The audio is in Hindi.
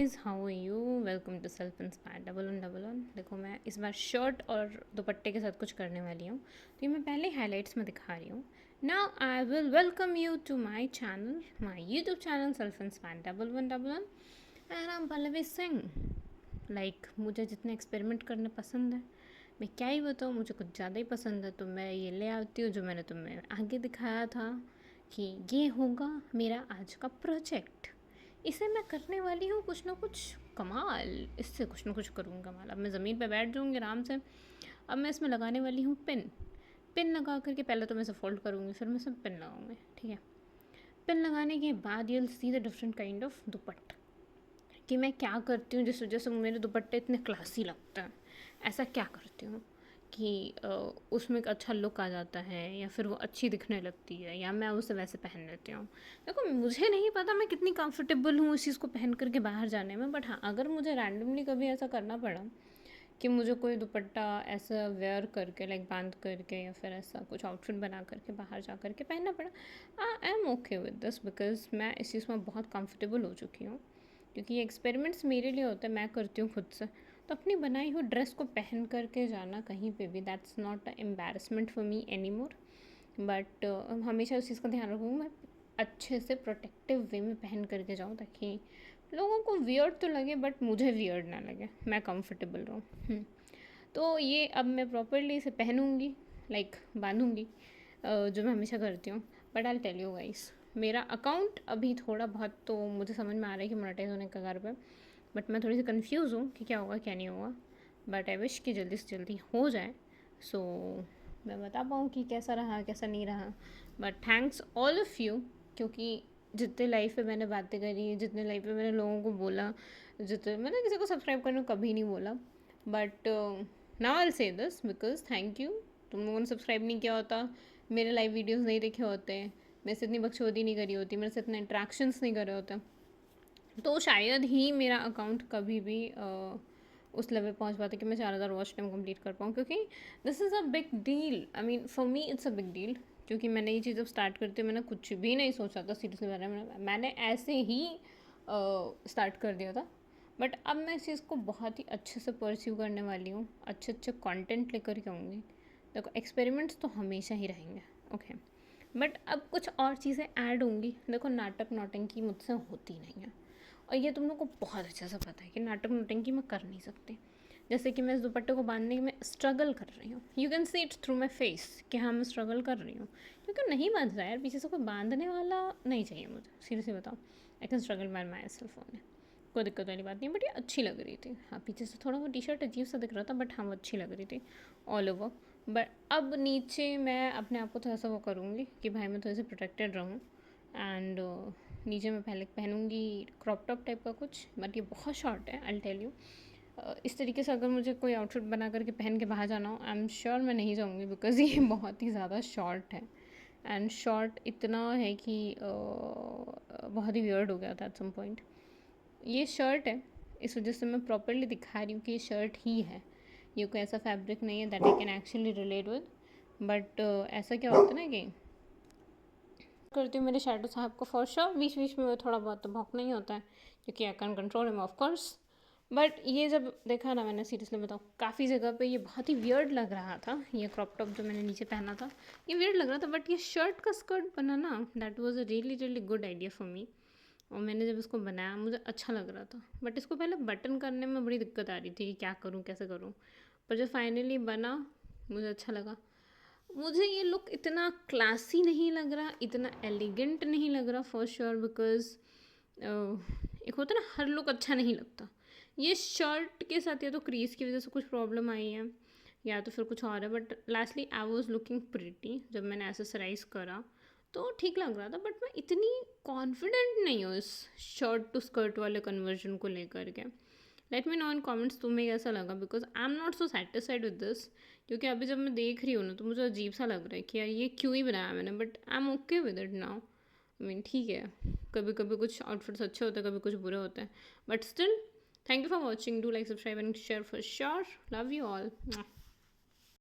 Guys, how are you? Welcome to self inspire double one double one. देखो, मैं इस बार शर्ट और दुपट्टे के साथ कुछ करने वाली हूँ, तो ये मैं पहले हाइलाइट्स में दिखा रही हूँ। Now I will welcome you to my channel, my YouTube channel self inspire double one and I am Pallavi Singh. Like मुझे जितने एक्सपेरिमेंट करने पसंद है, मैं क्या ही बताऊँ, मुझे कुछ ज़्यादा ही पसंद है, तो मैं ये ले आती हूँ जो मैंने तुम्हें आगे दिखाया था कि ये होगा मेरा आज का प्रोजेक्ट। इसे मैं करने वाली हूँ कुछ ना कुछ कमाल, इससे कुछ ना कुछ करूँगी कमाल। अब मैं ज़मीन पे बैठ जाऊँगी आराम से। अब मैं इसमें लगाने वाली हूँ पिन। पिन लगा करके पहले तो मैं इसे फोल्ड करूँगी, फिर मैं इसे पिन लगाऊँगी, ठीक है। पिन लगाने के बाद you'll see the different kind of दुपट्टा, कि मैं क्या करती हूँ जिस वजह से मेरे दुपट्टे इतने क्लासी लगते हैं। ऐसा क्या करती हूँ कि उसमें एक अच्छा लुक आ जाता है, या फिर वो अच्छी दिखने लगती है, या मैं उसे वैसे पहन लेती हूँ। देखो, मुझे नहीं पता मैं कितनी कंफर्टेबल हूँ इस चीज़ को पहन करके बाहर जाने में, बट हाँ, अगर मुझे रैंडमली कभी ऐसा करना पड़ा कि मुझे कोई दुपट्टा ऐसा वेयर करके, लाइक बांध करके, या फिर ऐसा कुछ आउटफिट बना करके बाहर जा करके पहनना पड़ा, I am okay with this, because मैं इस चीज़ में बहुत कंफर्टेबल हो चुकी हूँ। क्योंकि ये एक्सपेरिमेंट्स मेरे लिए होते हैं, मैं करती हूँ खुद से। तो अपनी बनाई हुई ड्रेस को पहन करके जाना कहीं पे भी, that's not a embarrassment for me any more. But हमेशा उस चीज़ का ध्यान रखूँगी, मैं अच्छे से प्रोटेक्टिव वे में पहन करके जाऊँ, ताकि लोगों को वियर्ड तो लगे बट मुझे वियर्ड ना लगे, मैं कंफर्टेबल रहूँ। तो ये अब मैं प्रॉपरली इसे पहनूँगी, लाइक बांधूँगी, जो मैं हमेशा करती हूँ। But I tell you guys, मेरा अकाउंट अभी थोड़ा बहुत तो मुझे समझ में आ रहा है कि मोनेटाइज होने के कगार पे, बट मैं थोड़ी सी कंफ्यूज हूँ कि क्या होगा क्या नहीं होगा। बट आई विश कि जल्दी से जल्दी हो जाए, सो मैं बता पाऊँ कि कैसा रहा कैसा नहीं रहा। But thanks all of you, क्योंकि जितने लाइफ में मैंने बातें करी, जितने लाइफ में मैंने लोगों को बोला, जितने मैंने किसी को सब्सक्राइब करने को कभी नहीं बोला, but now I will say this because thank you. तुम लोगों ने सब्सक्राइब नहीं किया होता, मेरे लाइव वीडियोस नहीं देखे होते, मेरे से इतनी बकचोदी नहीं करी होती, मेरे से इतने इंट्रैक्शंस नहीं करे होते, तो शायद ही मेरा अकाउंट कभी भी उस लेवल पहुंच पाता कि मैं 4,000 वॉच टाइम कंप्लीट कर पाऊँ। क्योंकि this is a big deal, I mean for me it's a big deal. क्योंकि मैंने ये चीज़ जब स्टार्ट करती मैंने कुछ भी नहीं सोचा था सीरीज़ के बारे में, मैंने ऐसे ही स्टार्ट कर दिया था। बट अब मैं इस चीज़ को बहुत ही अच्छे से परस्यू करने वाली हूँ, अच्छे अच्छे कंटेंट लेकर के आऊँगी। देखो, एक्सपेरिमेंट्स तो हमेशा ही रहेंगे, ओके, बट अब कुछ और चीज़ें ऐड होंगी। देखो, नाटक नौटंकी मुझसे होती नहीं है, और ये तुम लोग को बहुत अच्छे से पता है कि नाटक नौटंकी मैं कर नहीं सकती। जैसे कि मैं इस दुपट्टे को बांधने में स्ट्रगल कर रही हूँ, you can see it through my face कि हाँ मैं स्ट्रगल कर रही हूँ, क्योंकि नहीं बांध रहा है यार, पीछे से कोई बांधने वाला नहीं चाहिए मुझे, सीरियसली बताओ। I can struggle bye my self only, कोई दिक्कत वाली बात नहीं। बट ये अच्छी लग रही थी, हाँ पीछे से थोड़ा वो टी शर्ट अजीब सा दिख रहा था, बट हाँ वो अच्छी लग रही थी ऑल ओवर। बट अब नीचे मैं अपने आप को थोड़ा सा वो करूँगी कि भाई मैं थोड़ी सी प्रोटेक्टेड रहूँ। एंड नीचे मैं पहले पहनूँगी क्रॉप टॉप टाइप का कुछ, बट ये बहुत शॉर्ट है, आई टेल यू। इस तरीके से अगर मुझे कोई आउटफिट बना करके पहन के बाहर जाना हो, आई एम श्योर मैं नहीं जाऊँगी, बिकॉज ये बहुत ही ज़्यादा शॉर्ट है। एंड शॉर्ट इतना है कि बहुत ही वियर्ड हो गया था एट सम पॉइंट। ये शर्ट है, इस वजह से मैं प्रॉपरली दिखा रही हूँ कि ये शर्ट ही है, ये कोई ऐसा फैब्रिक नहीं है that I can actually relate with. But ऐसा क्या होता है ना कि करती हूँ मेरे शैडो साहब को फॉर श्योर, बीच बीच में वो थोड़ा बहुत तो भौंकना ही होता है, क्योंकि I can control him of course. But ये जब देखा ना मैंने, सीरियसली बताऊँ, काफ़ी जगह पे ये बहुत ही वियर्ड लग रहा था। ये क्रॉप टॉप जो मैंने नीचे पहना था ये वियर्ड लग रहा था, बट ये शर्ट का स्कर्ट बना ना, that was a really really good idea for me. और मैंने जब इसको बनाया मुझे अच्छा लग रहा था, बट इसको पहले बटन करने में बड़ी दिक्कत आ रही थी कि क्या करूँ कैसे करूँ। पर जब फाइनली बना मुझे अच्छा लगा। मुझे ये लुक इतना क्लासी नहीं लग रहा, इतना एलिगेंट नहीं लग रहा फॉर श्योर, बिकॉज एक होता है ना, हर लुक अच्छा नहीं लगता। ये शर्ट के साथ या तो क्रीज की वजह से कुछ प्रॉब्लम आई है, या तो फिर कुछ और है, but lastly I was looking pretty. जब मैंने एसेसराइज करा तो ठीक लग रहा था, बट मैं इतनी कॉन्फिडेंट नहीं हूँ इस शर्ट टू स्कर्ट वाले कन्वर्जन को लेकर के। लेट मी नो इन कमेंट्स तुम्हें कैसा लगा, because I am not so satisfied with this. क्योंकि अभी जब मैं देख रही हूँ ना, तो मुझे अजीब सा लग रहा है कि यार ये क्यों ही बनाया मैंने, but I am okay with it now. I mean ठीक है, कभी कभी कुछ आउटफिट्स अच्छे होते हैं, कभी कुछ बुरे होते हैं, but still thank you for watching, do like subscribe and share for sure, love you all.